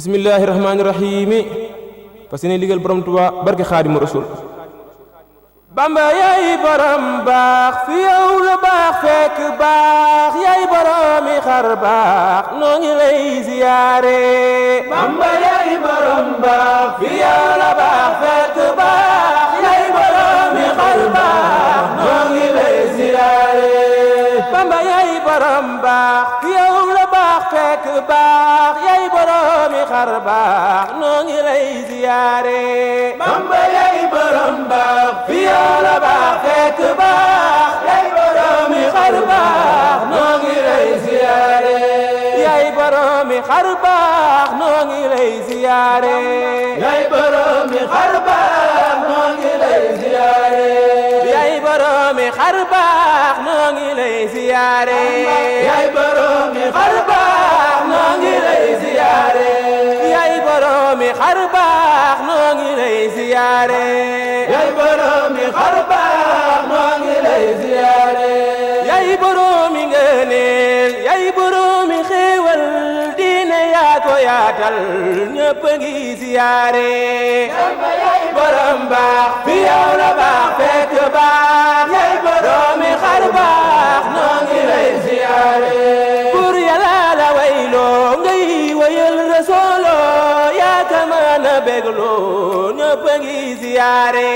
bismillahi rahmaani rahiimi fas yéene liggéeyal borom Tuubaa barke Xaadimu Rasuul. Bamba yaay borom baax fi yow la baax fekk baax yaay boromi xar baax noo ngi lay ziyaare. Bamba yaay borom baax fi yow la baax fekk baax yaay boromi xar baax noo ngi lay ziyaare. Bamba yaay borom baax fi yow la baax fekk baax yaay boromi xar baax noo ngi lay ziyaare. Bamba yaay borom baax fi yow la baax fekk baax yaay boromi xar baax noo ngi lay ziyaare. yaay boromi xar baax noo ngi lay ziyaare. yaay boromi xar baax noo ngi lay ziyaare. yaay boromi xar baax noo ngi lay ziyaare. yaay boromi xar baax noo ngi lay ziyaare. yaay boromi xar baax noo ngi lay ziyaare. yaay boromi xar baax noo ngi lay ziyaare. yaay boromi ngëneel yaay boromi xéewal diine yaa ko yaatal ñëpp a ngi ziyaare. Bamba yaay borom baax fi yow la baax fekk baax yaay boromi xar baax noo ngi lay ziyaare. pour Yàlla la wayloo ngay wayal Rasuulu yaa ka mën a bégloo ñëpp a ngi ziyaare.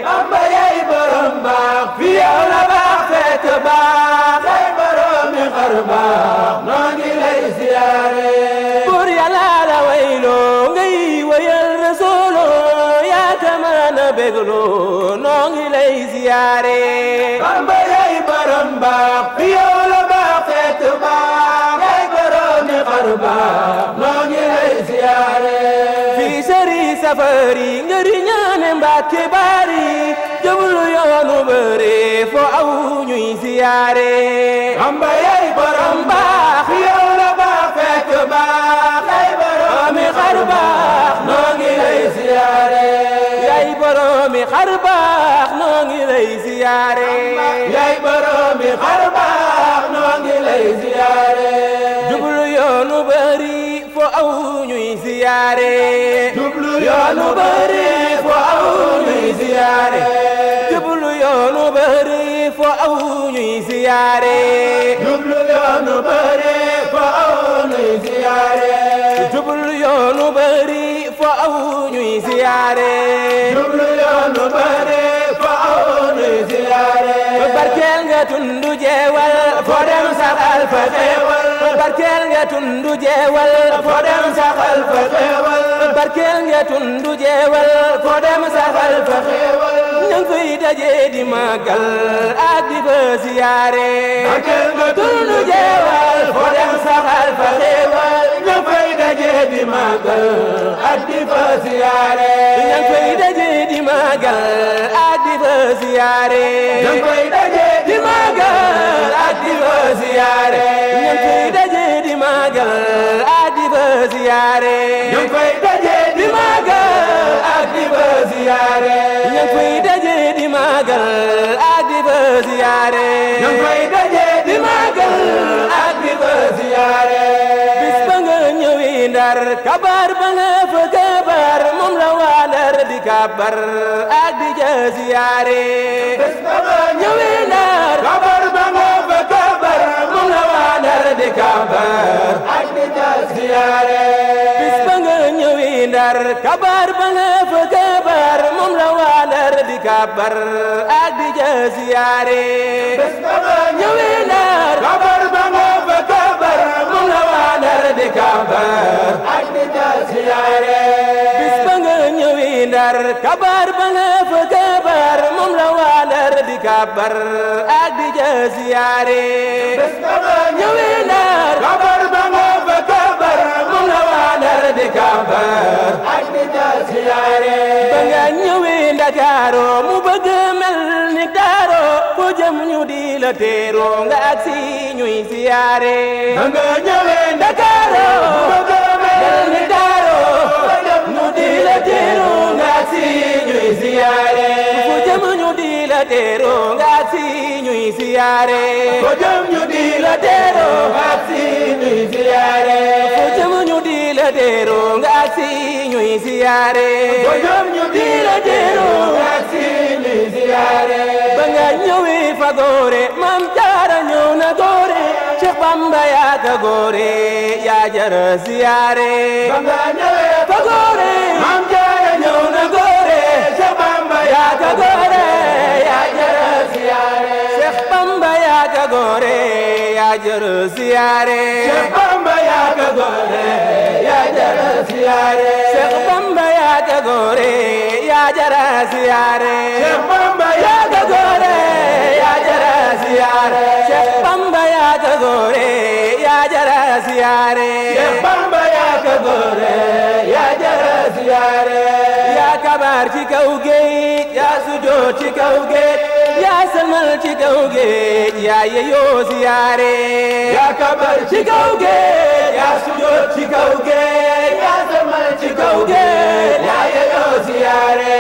Bamba yaay borom baax fi yow la baax fekk baax yaay boromi xar baax noo ngi lay ziyaare. pour Yàlla la wayloo ngay wayal Rasuulu yaa ka mën a bégloo noo ngi lay ziyaare. Bamba yaay borom baax fi yow la baax fekk baax yaay boromi xar baax noo ngi lay ziyaare. fii sëri safari ngëri ñaane Mbàkke bari jëmlu yoonu bëre fo aw ñuy ziyaare. Bamba yaay borom baax fi yow la baax fekk baax yaay boromi xar baax noo ngi lay ziyaare. yaay boromi xar baax noo ngi lay ziyaare. yaay boromi xar baax noo ngi lay ziyaare. jublu yoonu bëri fo aw ñuy ziyaare. jublu yoonu bëri fo aw ñuy ziyaare. jublu yoonu bëri fo aw ñuy ziyaare. jublu yoonu bëri fo aw ñuy ziyaare. jublu yoonu bëri fo aw ñuy ziyaare. jublu yoonu bëri fo aw ñuy ziyaare. barkeel nga tundu jeewal fo dem saxal fa xeewal. barkeel nga tundu jeewal fo dem saxal fa xeewal. barkeel nga tundu jeewal fo dem saxal fa xeewal. ñang fay daje di màggal ak di fa ziyaare. barkeel nga tundu jeewal fo dem saxal fa xeewal. ñang fay daje di màggal ak di fa ziyaare. ñang fay daje di màggal ak di fa ziyaare. ñang fay daje di màggal ak di fa ziyaare. ñang fay daje di màggal ak di fa ziyaare. ñang fay daje di màggal ak di fa ziyaare. ñang fay daje di màggal ak di fa ziyaare. ñang fay daje di màggal ak di fa ziyaare. bis ba nga ñëwi Ndar kabar ba nga fa kabar moom la waa Ndar di kabar ak di ja ziyaare. bis ba nga ñëwi Ndar kabar ba nga fa kabar moom la waa Ndar di kabar ak di ja ziyaare. bis ba nga ñëwi Ndar kabar ba nga fa kabar moom la waa Ndar di kabar ak di ja ziyaare. bis ba nga ñëwi Ndar kabar ba nga fa kabar moom la waa Ndar di kabar ak di ja ziyaare. bis ba nga ñëwi Ndar kabar ba nga fa kabar moom la waa Ndar di kabar ak di ja ziyaare. bis ba nga ñëwi Ndar kabar ba nga fa kabar moom la waa Ndar di kabar ak di ja ziyaare. ba nga ñëwi Ndakaaru mu bëgg mel ni Daaro fo jëm ñu di la teeru nga ak si ñuy ziyaare. ba nga ñëwi Ndakaaru mu bëgg mel ni Daaro fo jëm ñu di la teeru nga ak si ñuy ziyaare. fo jëm ñu di la teeru nga ak si ñuy ziyaare. fo jëm ñu di la teeru nga ak si ñuy ziyaare. fo jëm ñu di la teeroo nga agsi ñuy siyaare bojom ñu di la teeroo nga agsi ñuy siyaare ba nga ñëwee fa góore Maam Jaara ñëw na góore Cheikh Bamba yaa ka góore yaa jara siyaare ba nga ñëwee fa góore Maam Jaara ñëw na góore Cheikh Bamba yaa ka góore yaa jara siyaare Cheikh Bamba yaa ka góore yaa jara siyaare Cheikh Bamba yaa ka góore yaa jara siyaare Cheikh Bamba yaa ka góore yaa jara siyaare Cheikh Bamba yaa ka góore yaa jara siyaare Cheikh Bamba yaa ka góore yaa jara siyaare Cheikh Bamba yaa ka góore yaa jara siyaare yaa kabar ci kaw géej yaa sujjoot ci kaw géej yaa salmal ci kaw géej yaa yeyoo siyaare yaa kabar ci kaw géej yaa sujjoot ci kaw géej yaa salmal ci kaw géej yaa yeyoo siyaare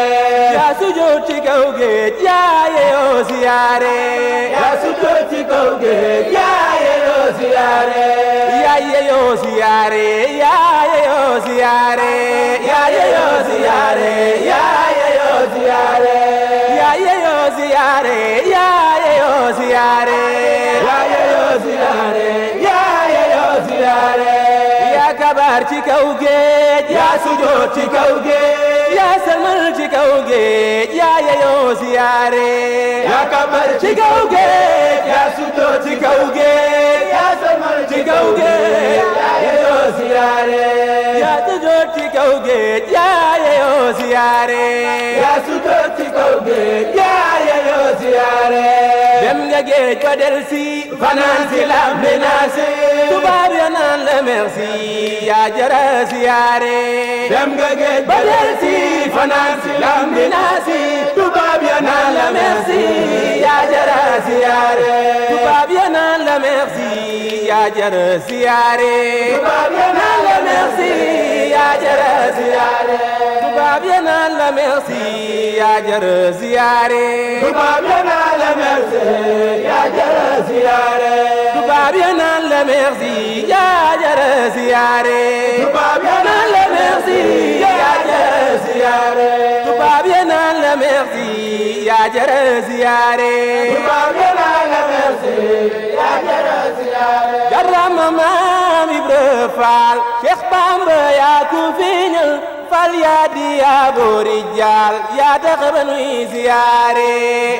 yaa sujjoot ci kaw géej yaa yeyoo siyaare yaa sujjoot ci kaw géej yaa yeyoo siyaare yaa yeyoo siyaare yaa yeyoo siyaare yaa yeyoo siyaare yaa yeyoo siyaare yaa yeyoo siyaare yaa yeyoo siyaare yaa yeyoo siyaare yaa yeyoo siyaare yaa kabar ci kaw géej yaa sujjoot ci kaw géej yaa salmal ci kaw géej yaa yeyoo siyaare yaa kabar ci kaw géej yaa sujjoot ci kaw géej yaa salmal ci kaw géej yaa yeyoo siyaare yaa sujjoot ci kaw géej yaa yeyoo siyaare yaa sujjoot ci kaw géej yaa yeyoo siyaare dem nga géej ba delsi fanaan si lambinaasi tubaab ya naan la merci yaa jara siyaare dem nga géej ba delsi fanaan si lambinaasi tubaab ya naan la merci yaa jara siyaare tubaab ya naan la merci yaa jara siyaare tubaab ya naan la merci yaa jara siyaare tubaab ya naan la merci yaa jara siyaare tubaab ya naan la merci yaa jara siyaare tubaab ya naan la merci yaa jara siyaare tubaab ya naan la merci yaa jara siyaare tubaab ya naan la merci yaa jara siyaare tubaab ya naan la merci yaa jara siyaare jarama Maam Ibra Faal Cheikh Bamba yaa ku feeñal fal yaa di yaa boori jaal yaa tax ba nuy siyaare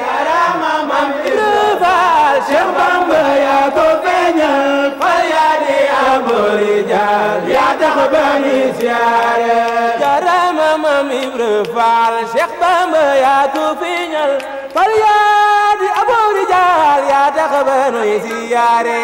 jarama Maam Ibra Faal Cheikh Bamba yaa ku feeñal fal yaa di yaa boori jaal yaa tax ba nuy siyaare jarama Maam Ibra Faal Cheikh Bamba yaa ku feeñal fal yaa di yaa boori jaal yaa tax ba nuy siyaare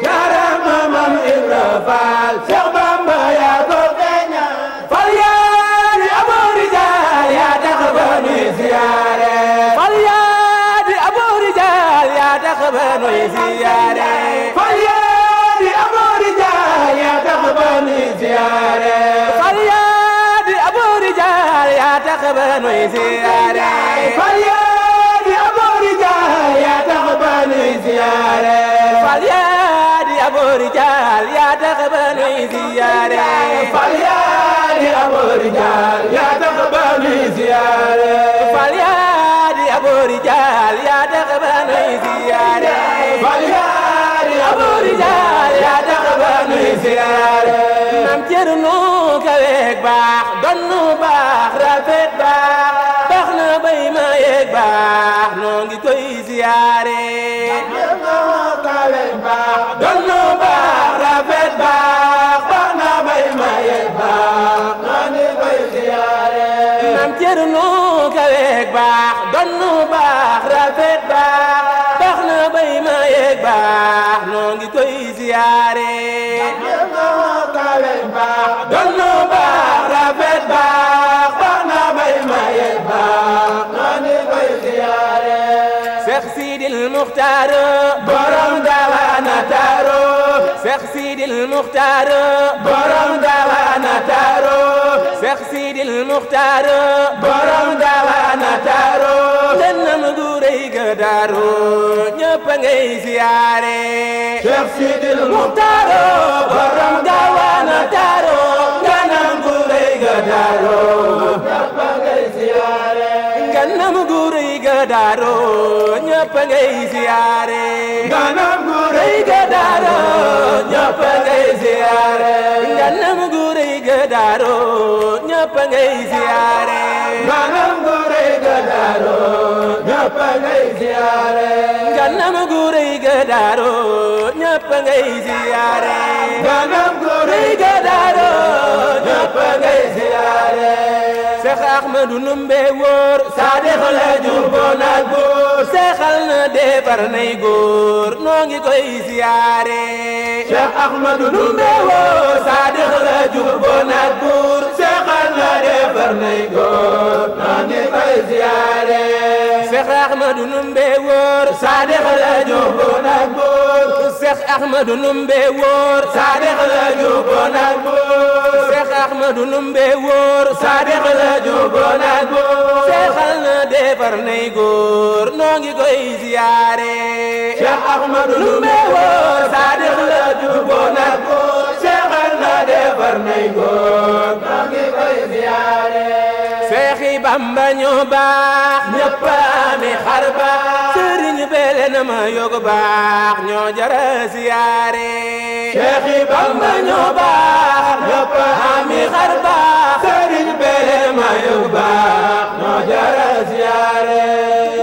jarama Maam Ibra Faal Cheikh Bamba yaa ku feeñal fal yaa di yaa boori jaal yaa tax ba nuy siyaare fal yaa di yaa boori jaal yaa tax ba nuy siyaare fal yaa di yaa boori jaal yaa tax ba nuy siyaare fal yaa di yaa boori jaal yaa tax ba nuy siyaare fal yaa di yaa boori jaal yaa tax ba nuy siyaare fal yaa di yaa boori jaal yaa tax ba nuy siyaare fal yaa di yaa boori jaal yaa tax ba nuy siyaare fal yaa di yaa boori jaal yaa tax ba nuy siyaare fal yaa di yaa boori jaal yaa tax ba nuy siyaare Maam Cerno kaweeg baax donnu baax rafet baax na bay ma yeeg baax noo ngi koy siyaare donnu baax rafet baax na bay ma yeeg baax noo ngi koy siyaare Maam Cerno kaweeg baax donnu baax rafet baax na bay ma yeeg baax noo ngi koy siyaare donnu baax rafet baax na bay ma yeeg baax noo ngi koy siyaare Seex Sidil Muxtaar borom Gawana Taro Seex Sidil Muxtaar borom Gawana Taro Seex Sidil Muxtaar borom Gawana Taro dennam gu rëy ga Daaru ñëpp a ngay siyaare Seex Sidil Muxtaar borom Gawana Taro daaro ñëpp ngay siyaare ganam gu rëy ga daaro ñëpp ngay siyaare ganam gu rëy ga daaro ñëpp ngay siyaare ganam gu rëy ga daaro ñëpp ngay siyaare ganam gu rëy ga daaro ñëpp ngay siyaare ganam gu rëy ga daaro ñëpp ngay siyaare ganam gu rëy ga daaro ñëpp ngay siyaare Seex Ahmadu Ndumbe wóor Saadix la jubboon ak góor seexal na defar nay góor noo ngi koy siyaare Seex Ahmadu Ndumbe wóor Saadix la jubboon ak góor seexal na defar nay góor noo ngi koy siyaare Seex Ahmadu Ndumbe wóor Saadix la jubboon ak góor Seex Ahmadu Ndumbe wóor Saadix la jubboon ak góor Seex Ahmadu Ndumbe wóor Saadix la jubboon ak góor seexal na defar nay góor noo ngi koy siyaare Seex Ahmadu Ndumbe wóor Saadix la jubboon ak góor seexal na defar nay góor noo ngi koy siyaare Seexi Bamba ñoo baax ñëpp ami xar baax sëriñ bele na ma yog baax ñoo jara siyaare Seexi Bamba ñoo baax ñëpp ami xar baax sëriñ bele na ma yog baax ñoo jara siyaare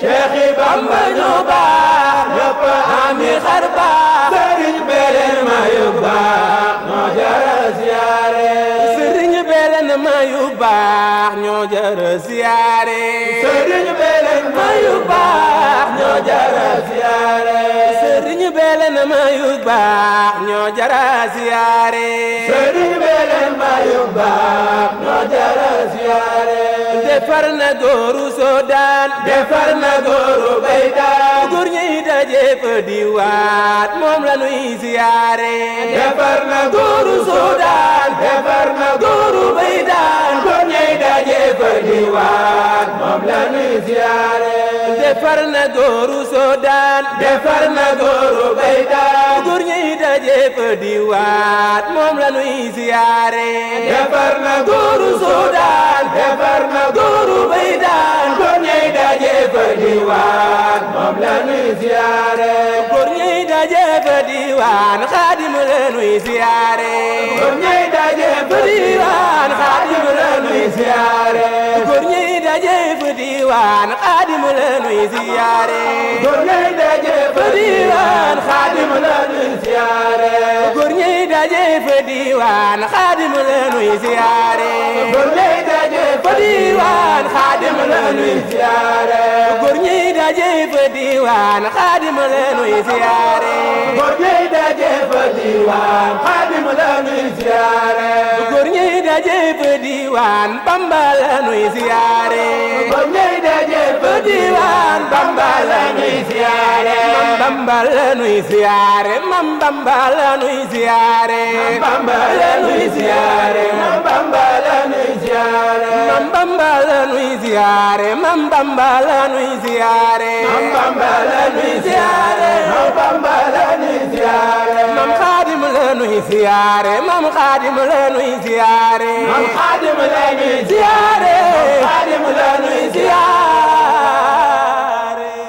Seexi Bamba ñoo baax ñëpp ami xar baax sëriñ bele na ma yog baax ñoo jara siyaare sëriñ bele na ma yog baax ñoo jara siyaare sëriñ bele na ma yog baax ñoo jara siyaare sëriñ bele na ma yog baax ñoo jara siyaare sëriñ bele na ma yog baax ñoo jara siyaare defar na góoru Soodaan defar na góoru Baydaan góor ñi daje fa diwaat moom la nuy siyaare defar na góoru Soodaan defar na góoru Baydaan góor ñi daje fa diwaat moom la nuy siyaare defar na góoru Soodaan defar na góoru Baydaan góor ñi daje fa diwaat moom la nuy siyaare defar na góoru Soodaan defar na góoru Baydaan góor ñi daje fa diwaat moom la nuy siyaare góor ñi daje fa diwaan Xaadim la nuy siyaare góor ñi daje fa diwaan Xaadim la nuy siyaare góor ñi daje fa diwaan Xaadim la nuy siyaare góor ñi daje fa diwaan Xaadim la nuy siyaare góor ñi daje fa diwaan Xaadim la nuy siyaare góor ñi daje fa diwaan Xaadim la nuy siyaare góor ñi daje fa diwaan Xaadim la nuy siyaare góor ñi daje fa diwaan Xaadim la nuy siyaare góor ñi daje fa diwaan Bamba la nuy siyaare góor ñi daje fa diwaan Bamba la nuy siyaare Mam Bamba la nuy siyaare Mam Bamba la nuy siyaare Mam Bamba la nuy siyaare Mam Bamba la nuy siyaare Mam Bamba la nuy siyaare Mam Bamba la nuy siyaare Mam Bamba la nuy siyaare Mam Bamba la nuy siyaare Mam Xaadim la nuy siyaare Mam Xaadim la nuy siyaare Mam Xaadim la nuy siyaare Mam Xaadim la nuy siyaare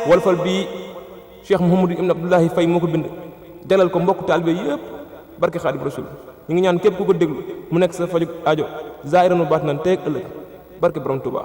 wolfal bi Cheikh Mouhamadou Ibn Abdoulahi Faye moo ko bind jalal ko mbokk taalibe yëpp barke Xaadim Rasul ñu ngi ñaan képp ku ko déglu mu nekk sa faju aajo zaahiran wa baatinan tey ak ëllëg barke Borom Tuubaa